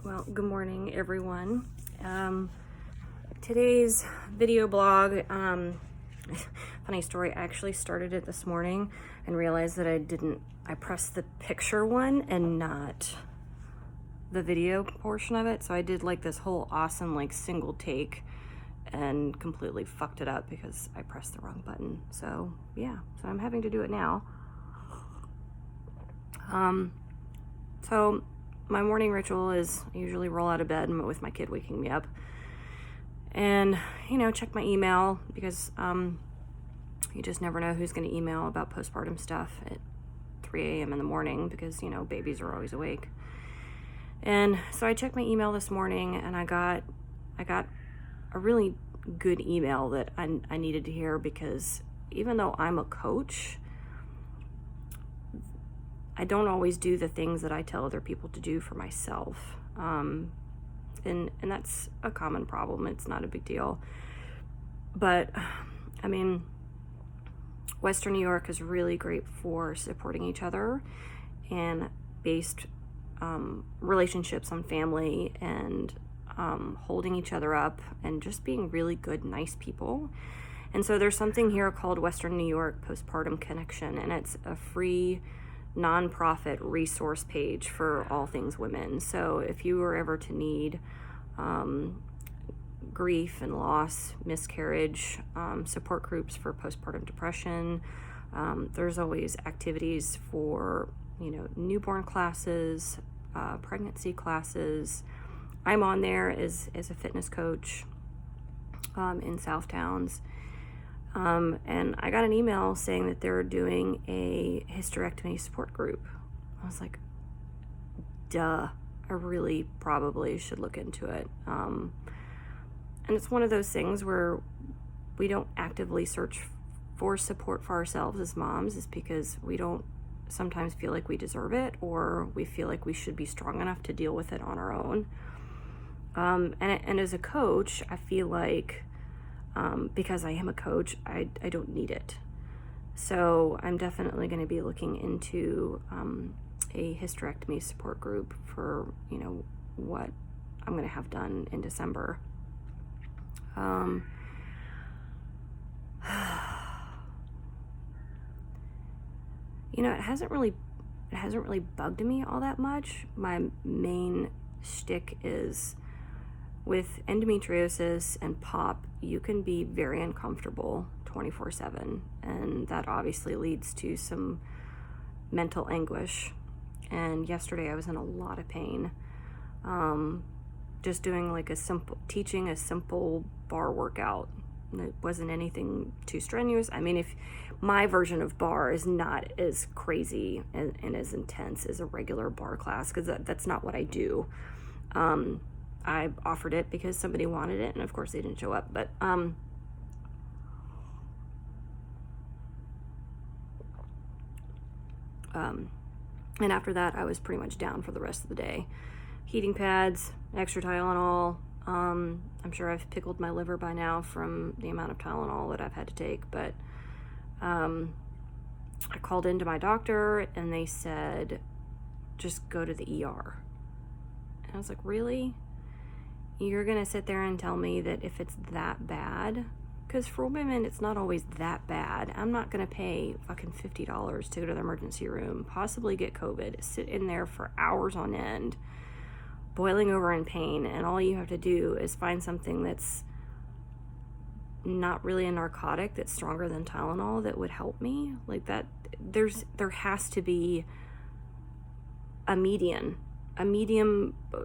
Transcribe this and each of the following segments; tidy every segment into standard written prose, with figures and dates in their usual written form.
Well, good morning, everyone. Today's video blog, funny story, I actually started it this morning and realized that I pressed the picture one and not the video portion of it. So I did like this whole awesome like single take and completely fucked it up because I pressed the wrong button. So yeah, so I'm having to do it now. So my morning ritual is I usually roll out of bed with my kid waking me up and, check my email because you just never know who's going to email about postpartum stuff at 3 a.m. in the morning because, babies are always awake. And so I checked my email this morning and I got a really good email that I needed to hear because even though I'm a coach, I don't always do the things that I tell other people to do for myself. And that's a common problem. It's not a big deal. But, Western New York is really great for supporting each other and based relationships on family and holding each other up and just being really good, nice people. And so there's something here called Western New York Postpartum Connection, and it's a free nonprofit resource page for all things women. So if you were ever to need grief and loss, miscarriage, support groups for postpartum depression, there's always activities for newborn classes, pregnancy classes. I'm on there as a fitness coach in South Towns. And I got an email saying that they're doing a hysterectomy support group. I was like, duh, I really probably should look into it. And it's one of those things where we don't actively search for support for ourselves as moms is because we don't sometimes feel like we deserve it or we feel like we should be strong enough to deal with it on our own. And as a coach, I feel like because I am a coach, I don't need it. So I'm definitely going to be looking into a hysterectomy support group for, what I'm going to have done in December. It hasn't really bugged me all that much. My main shtick is with endometriosis and POP, you can be very uncomfortable 24/7, and that obviously leads to some mental anguish. And yesterday I was in a lot of pain. Just doing teaching a simple bar workout. It wasn't anything too strenuous. If my version of bar is not as crazy and as intense as a regular bar class, because that's not what I do. I offered it because somebody wanted it, and of course they didn't show up. But and after that, I was pretty much down for the rest of the day. Heating pads, extra Tylenol. I'm sure I've pickled my liver by now from the amount of Tylenol that I've had to take. But I called into my doctor, and they said, just go to the ER. And I was like, really? You're going to sit there and tell me that if it's that bad? Because for women, it's not always that bad. I'm not going to pay fucking $50 to go to the emergency room, possibly get COVID, sit in there for hours on end, boiling over in pain, and all you have to do is find something that's not really a narcotic that's stronger than Tylenol that would help me. Like that, there has to be a medium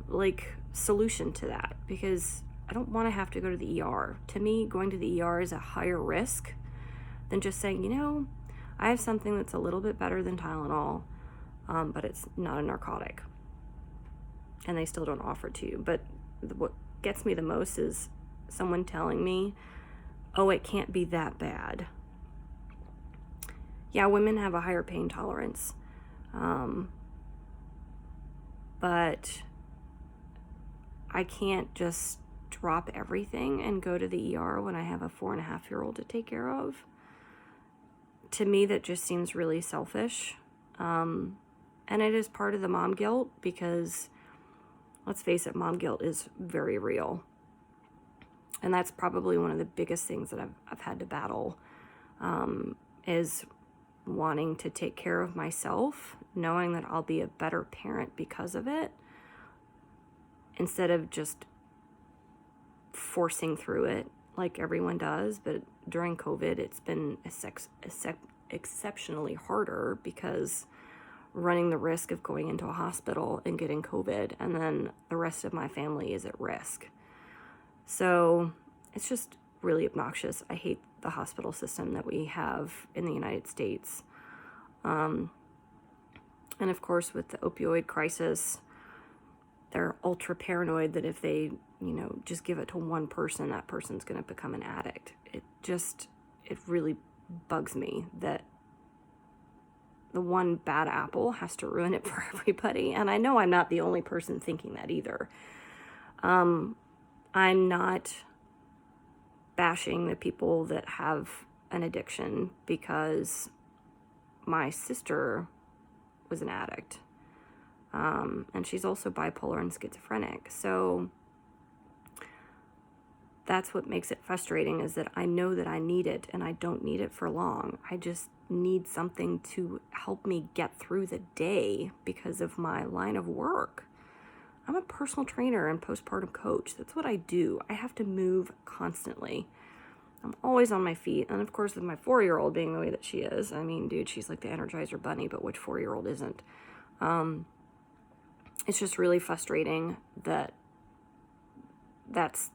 like solution to that, because I don't want to have to go to the ER. To me, going to the ER is a higher risk than just saying, I have something that's a little bit better than Tylenol, but it's not a narcotic. And they still don't offer it to you. But what gets me the most is someone telling me, oh, it can't be that bad. Yeah, women have a higher pain tolerance. But I can't just drop everything and go to the ER when I have a 4.5-year-old to take care of. To me, that just seems really selfish. And it is part of the mom guilt because let's face it, mom guilt is very real. And that's probably one of the biggest things that I've had to battle, is wanting to take care of myself, knowing that I'll be a better parent because of it, instead of just forcing through it like everyone does. But during COVID, it's been exceptionally harder, because running the risk of going into a hospital and getting COVID, and then the rest of my family is at risk. So it's just really obnoxious. I hate the hospital system that we have in the United States. And of course, with the opioid crisis, they're ultra paranoid that if they, just give it to one person, that person's going to become an addict. It really bugs me that the one bad apple has to ruin it for everybody. And I know I'm not the only person thinking that either. I'm not bashing the people that have an addiction, because my sister was an addict. And she's also bipolar and schizophrenic. So that's what makes it frustrating, is that I know that I need it, and I don't need it for long. I just need something to help me get through the day because of my line of work. I'm a personal trainer and postpartum coach. That's what I do. I have to move constantly. I'm always on my feet. And of course, with my 4-year-old being the way that she is, I mean, dude, she's like the Energizer Bunny, but which 4-year-old isn't? It's just really frustrating that that's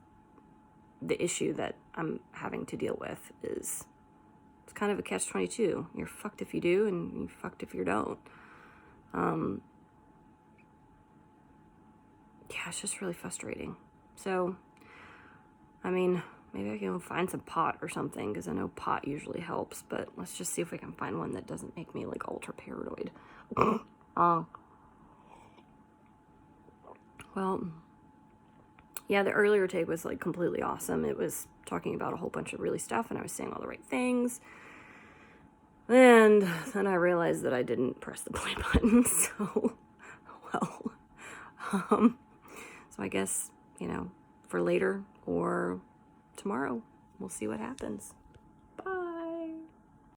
the issue that I'm having to deal with. It's kind of a catch-22. You're fucked if you do, and you're fucked if you don't. Yeah, it's just really frustrating. So, I mean, maybe I can find some pot or something, because I know pot usually helps, but let's just see if we can find one that doesn't make me like ultra paranoid. Well, yeah, the earlier take was like completely awesome. It was talking about a whole bunch of really stuff, and I was saying all the right things. And then I realized that I didn't press the play button. So, well, so I guess, for later or tomorrow, we'll see what happens.